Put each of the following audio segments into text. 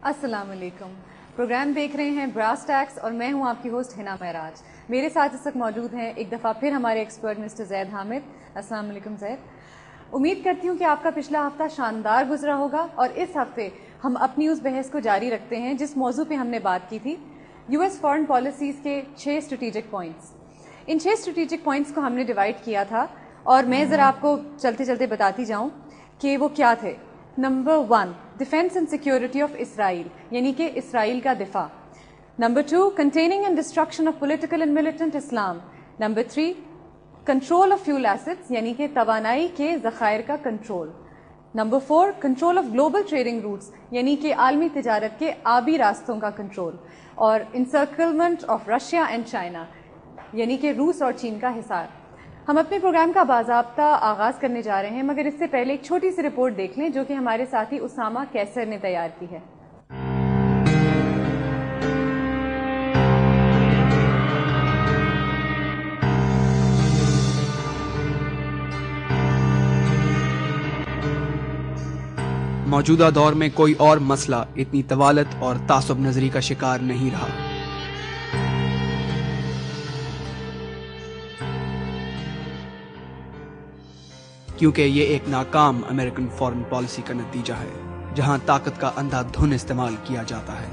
السلام علیکم. پروگرام دیکھ رہے ہیں براس ٹیکس اور میں ہوں آپ کی ہوسٹ حنا معراج. میرے ساتھ اس وقت موجود ہیں ایک دفعہ پھر ہمارے ایکسپرٹ مسٹر زید حامد. السلام علیکم زید. امید کرتی ہوں کہ آپ کا پچھلا ہفتہ شاندار گزرا ہوگا اور اس ہفتے ہم اپنی اس بحث کو جاری رکھتے ہیں جس موضوع پہ ہم نے بات کی تھی، یو ایس فارن پالیسیز کے 6 اسٹریٹجک پوائنٹس. ان 6 اسٹریٹجک پوائنٹس کو ہم نے ڈیوائڈ کیا تھا اور میں ذرا آپ کو چلتے چلتے بتاتی جاؤں کہ وہ کیا تھے. Number 1 defence and security of Israel, یعنی کہ اسرائیل کا دفاع. Number 2 containing and destruction of political and militant Islam. Number 3 control of fuel assets, یعنی کہ توانائی کے ذخائر کا control. Number 4 control of global trading roots, یعنی کہ عالمی تجارت کے آبی راستوں کا کنٹرول. اور انسرکلمنٹ آف رشیا اینڈ چائنا، یعنی کہ روس اور چین کا حصار. ہم اپنے پروگرام کا باضابطہ آغاز کرنے جا رہے ہیں، مگر اس سے پہلے ایک چھوٹی سی رپورٹ دیکھ لیں جو کہ ہمارے ساتھی اسامہ کیسر نے تیار کی ہے. موجودہ دور میں کوئی اور مسئلہ اتنی طوالت اور تعصب نظری کا شکار نہیں رہا. کیونکہ یہ ایک ناکام امریکن فارن پالیسی کا نتیجہ ہے جہاں طاقت کا اندھا دھن استعمال کیا جاتا ہے.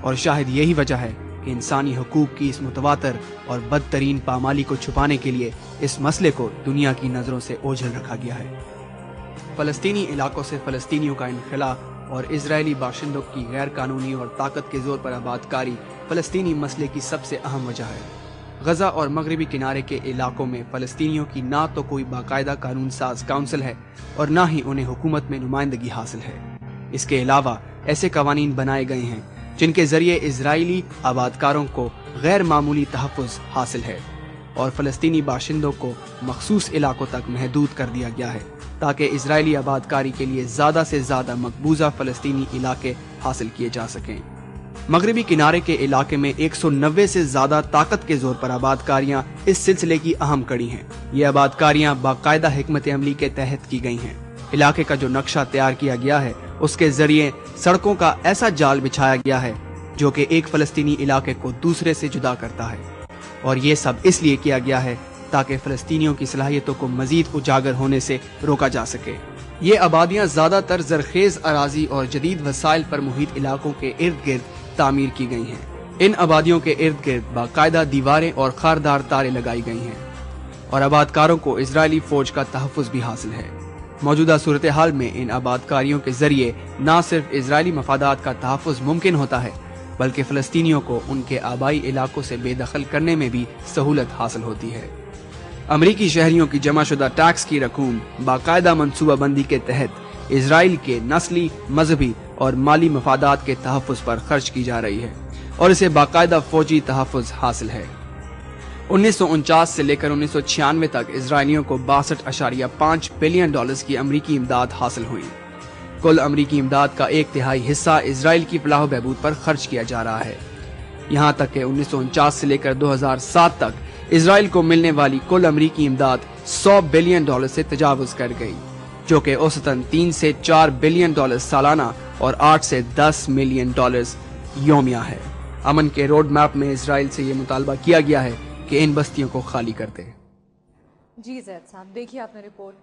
اور شاید یہی وجہ ہے کہ انسانی حقوق کی اس متواتر اور بدترین پامالی کو چھپانے کے لیے اس مسئلے کو دنیا کی نظروں سے اوجھل رکھا گیا ہے. فلسطینی علاقوں سے فلسطینیوں کا انخلا اور اسرائیلی باشندوں کی غیر قانونی اور طاقت کے زور پر آباد کاری فلسطینی مسئلے کی سب سے اہم وجہ ہے. غزہ اور مغربی کنارے کے علاقوں میں فلسطینیوں کی نہ تو کوئی باقاعدہ قانون ساز کونسل ہے اور نہ ہی انہیں حکومت میں نمائندگی حاصل ہے. اس کے علاوہ ایسے قوانین بنائے گئے ہیں جن کے ذریعے اسرائیلی آبادکاروں کو غیر معمولی تحفظ حاصل ہے اور فلسطینی باشندوں کو مخصوص علاقوں تک محدود کر دیا گیا ہے تاکہ اسرائیلی آبادکاری کے لیے زیادہ سے زیادہ مقبوضہ فلسطینی علاقے حاصل کیے جا سکیں. مغربی کنارے کے علاقے میں 190 سے زیادہ طاقت کے زور پر آبادکاریاں اس سلسلے کی اہم کڑی ہیں. یہ آبادکاریاں باقاعدہ حکمت عملی کے تحت کی گئی ہیں. علاقے کا جو نقشہ تیار کیا گیا ہے اس کے ذریعے سڑکوں کا ایسا جال بچھایا گیا ہے جو کہ ایک فلسطینی علاقے کو دوسرے سے جدا کرتا ہے. اور یہ سب اس لیے کیا گیا ہے تاکہ فلسطینیوں کی صلاحیتوں کو مزید اجاگر ہونے سے روکا جا سکے. یہ آبادیاں زیادہ تر زرخیز اراضی اور جدید وسائل پر محیط علاقوں کے ارد گرد تعمیر کی گئی ہیں. ان آبادیوں کے ارد گرد باقاعدہ دیواریں اور خاردار تاریں لگائی گئی ہیں اور آبادکاروں کو اسرائیلی فوج کا تحفظ بھی حاصل ہے. موجودہ صورتحال میں ان آبادکاریوں کے ذریعے نہ صرف اسرائیلی مفادات کا تحفظ ممکن ہوتا ہے بلکہ فلسطینیوں کو ان کے آبائی علاقوں سے بے دخل کرنے میں بھی سہولت حاصل ہوتی ہے. امریکی شہریوں کی جمع شدہ ٹیکس کی رقوم باقاعدہ منصوبہ بندی کے تحت اسرائیل کے نسلی، مذہبی اور مالی مفادات کے تحفظ پر خرچ کی جا رہی ہے اور اسے باقاعدہ فوجی تحفظ حاصل ہے. 1949 سے لے کر 1996 تک اسرائیلیوں کو $62.5 بلین کی امریکی امداد حاصل ہوئی. کل امریکی امداد کا 1/3 حصہ اسرائیل کی فلاح و بہبود پر خرچ کیا جا رہا ہے. یہاں تک کہ 1949 سے لے کر 2007 تک اسرائیل کو ملنے والی کل امریکی امداد $100 بلین سے تجاوز کر گئی، جو کہ اوسطاً $3 سے $4 بلین سالانہ اور $8 سے $10 ملین یومیہ ہے. امن کے روڈ میپ میں اسرائیل سے یہ مطالبہ کیا گیا ہے کہ ان بستیوں کو خالی کر دے. جی زید صاحب، دیکھیے آپ نے رپورٹ.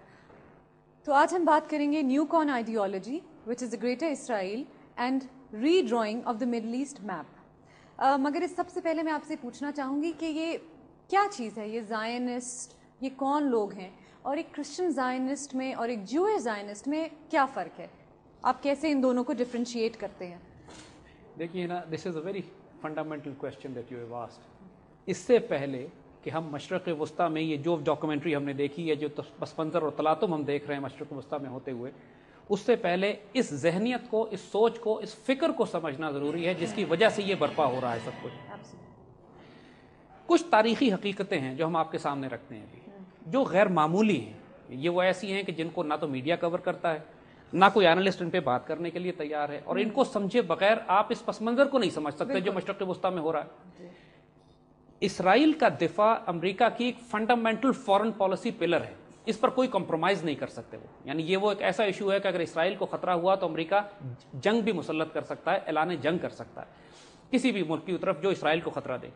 تو آج ہم بات کریں گے neocon ideology which is the greater Israel and redrawing of the Middle East map. مگر اس سب سے پہلے میں آپ سے پوچھنا چاہوں گی کہ یہ کیا چیز ہے، یہ زائنسٹ، یہ کون لوگ ہیں، اور ایک کرسچن زائنسٹ میں اور ایک جوئش زائنسٹ میں کیا فرق ہے؟ آپ کیسے ان دونوں کو ڈفرینشیٹ کرتے ہیں؟ دیکھیے نا، this is a very fundamental question that you have asked. اس سے پہلے کہ ہم مشرق وسطیٰ میں یہ جو ڈاکومنٹری ہم نے دیکھی ہے، جو پس منظر اور تلاطم ہم دیکھ رہے ہیں مشرق وسطیٰ میں ہوتے ہوئے، اس سے پہلے اس ذہنیت کو، اس سوچ کو، اس فکر کو سمجھنا ضروری ہے جس کی وجہ سے یہ برپا ہو رہا ہے سب کچھ. کچھ تاریخی حقیقتیں ہیں جو ہم آپ کے سامنے رکھتے ہیں ابھی، جو غیر معمولی ہیں. یہ وہ ایسی ہیں کہ جن کو نہ تو میڈیا کور کرتا ہے، نہ کوئی اینالسٹ ان پہ بات کرنے کے لیے تیار ہے، اور ان کو سمجھے بغیر آپ اس پس منظر کو نہیں سمجھ سکتے جو مشرق وسطیٰ میں ہو رہا ہے. اسرائیل کا دفاع امریکہ کی ایک فنڈامنٹل فارن پالیسی پلر ہے اس پر کوئی کمپرومائز نہیں کر سکتے وہ. یعنی یہ وہ ایک ایسا ایشو ہے کہ اگر اسرائیل کو خطرہ ہوا تو امریکہ جنگ بھی مسلط کر سکتا ہے, اعلان جنگ کر سکتا ہے کسی بھی ملک کی طرف جو اسرائیل کو خطرہ دے.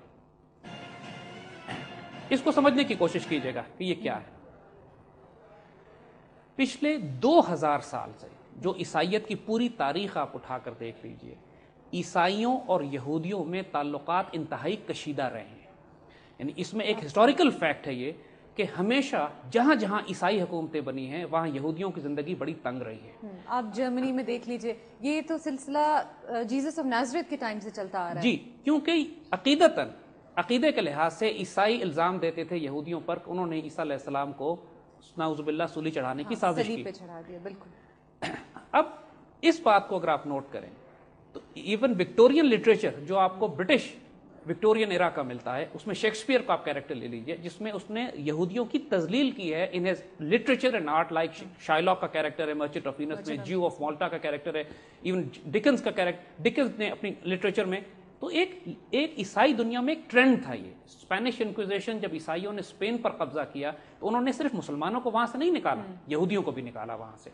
اس کو سمجھنے کی کوشش کیجیے گا کہ یہ کیا ہے. پچھلے 2000 سال سے جو عیسائیت کی پوری تاریخ آپ اٹھا کر دیکھ لیجئے, عیسائیوں اور یہودیوں میں تعلقات انتہائی کشیدہ رہے ہیں. یعنی اس میں ایک ہسٹوریکل فیکٹ ہے یہ کہ ہمیشہ جہاں جہاں عیسائی حکومتیں بنی ہیں وہاں یہودیوں کی زندگی بڑی تنگ رہی ہے. آپ جرمنی میں دیکھ لیجئے, یہ تو سلسلہ جیزس آف نازریت کے ٹائم سے چلتا آ رہا ہے. جی, کیونکہ عقیدے کے لحاظ سے عیسائی الزام دیتے تھے یہودیوں پر کہ انہوں نے عیسیٰ علیہ السلام کو نعوذ باللہ سولی چڑھانے کی سازش کی. پہ چڑھا دیا, بالکل. اب اس بات کو اگر آپ نوٹ کریں تو ایون وکٹورین لٹریچر جو آپ کو برٹش وکٹورین ایرا کا ملتا ہے, اس میں شیکسپیئر کا آپ کیریکٹر لے لیجئے جس میں اس نے یہودیوں کی تذلیل کی ہے in literature and art, like Shylock کا کیریکٹر ہے مرچنٹ آف وینس میں, جیو آف مالٹا کا کیریکٹر ہے, ایون ڈکنز کا کیریکٹر ڈکنز نے اپنی لٹریچر میں. تو ایک عیسائی دنیا میں ایک ٹرینڈ تھا یہ. اسپینش انکویزیشن جب عیسائیوں نے اسپین پر قبضہ کیا تو انہوں نے صرف مسلمانوں کو وہاں سے نہیں نکالا, یہودیوں کو بھی نکالا وہاں سے.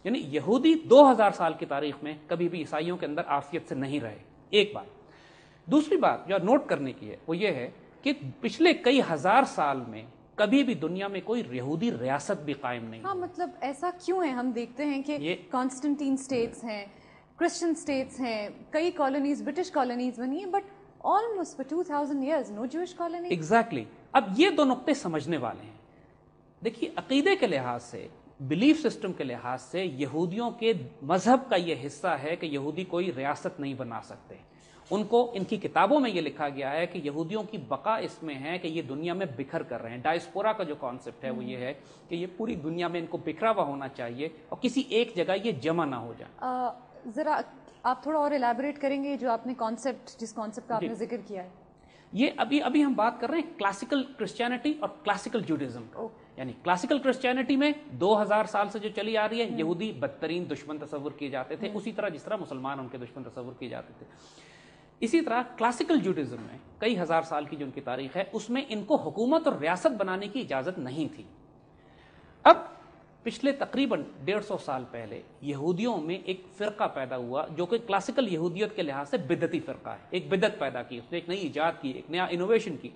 یعنی یہودی 2000 سال کی تاریخ میں کبھی بھی عیسائیوں کے اندر عافیت سے نہیں رہے. ایک بات. دوسری بات جو نوٹ کرنے کی ہے وہ یہ ہے کہ پچھلے کئی ہزار سال میں کبھی بھی دنیا میں کوئی یہودی ریاست بھی قائم نہیں. ہاں, مطلب ایسا کیوں ہے؟ ہم دیکھتے ہیں کہ کانسٹنٹین سٹیٹس ہیں, کرسچن سٹیٹس ہیں, کئی کالونیز برٹش کالونیز بنی ہیں, but almost for 2000 years no Jewish colony. Exactly. اب یہ دو نقطے سمجھنے والے ہیں. دیکھیے, عقیدے کے لحاظ سے, بلیف سسٹم کے لحاظ سے یہودیوں کے مذہب کا یہ حصہ ہے کہ یہودی کوئی ریاست نہیں بنا سکتے. ان کو ان کی کتابوں میں یہ لکھا گیا ہے کہ یہودیوں کی بقا اس میں ہے کہ یہ دنیا میں بکھر کر رہے ہیں. ڈائسپورا کا جو کانسیپٹ ہے وہ یہ ہے کہ یہ پوری دنیا میں ان کو بکھرا ہوا ہونا چاہیے اور کسی ایک جگہ یہ جمع نہ ہو جائے. ذرا آپ تھوڑا اور ایلیبوریٹ کریں گے جو آپ نے جس کانسیپٹ کا آپ نے ذکر کیا ہے؟ یہ ابھی ہم بات کر رہے ہیں کلاسیکل کرسچینٹی اور کلاسیکل جوڈیزم. یعنی کلاسیکل کرسچینٹی میں 2000 سال سے جو چلی آ رہی ہے, یہودی بدترین دشمن تصور کیے جاتے تھے, اسی طرح جس طرح مسلمان ان کے دشمن تصور کیے جاتے تھے. اسی طرح کلاسیکل جوڈیزم میں کئی ہزار سال کی جو ان کی تاریخ ہے اس میں ان کو حکومت اور ریاست بنانے کی اجازت نہیں تھی. اب پچھلے تقریباً 150 سال پہلے یہودیوں میں ایک فرقہ پیدا ہوا جو کہ کلاسیکل یہودیت کے لحاظ سے بدعتی فرقہ ہے. ایک بدعت پیدا کی, اس نے ایک نئی ایجاد کی, ایک نیا انوویشن کی,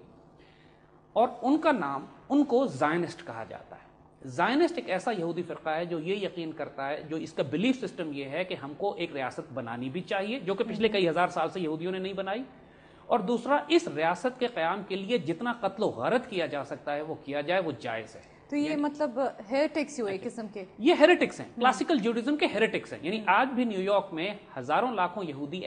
اور ان کا نام, ان کو زائنسٹ کہا جاتا ہے. زائنسٹ ایک ایسا یہودی فرقہ ہے جو یہ یقین کرتا ہے, جو اس کا بلیف سسٹم یہ ہے کہ ہم کو ایک ریاست بنانی بھی چاہیے, جو کہ پچھلے کئی ہزار سال سے یہودیوں نے نہیں بنائی, اور دوسرا اس ریاست کے قیام کے لیے جتنا قتل و غارت کیا جا سکتا ہے وہ کیا جائے, وہ جائز ہے. تو یہ مطلب ہیریٹکس ہوئے قسم کے, یہ ہیریٹکس ہیں, کلاسیکل جوڈیزم کے ہیریٹکس ہیں. یعنی آج بھی نیو یارک میں ہزاروں لاکھوں یہودی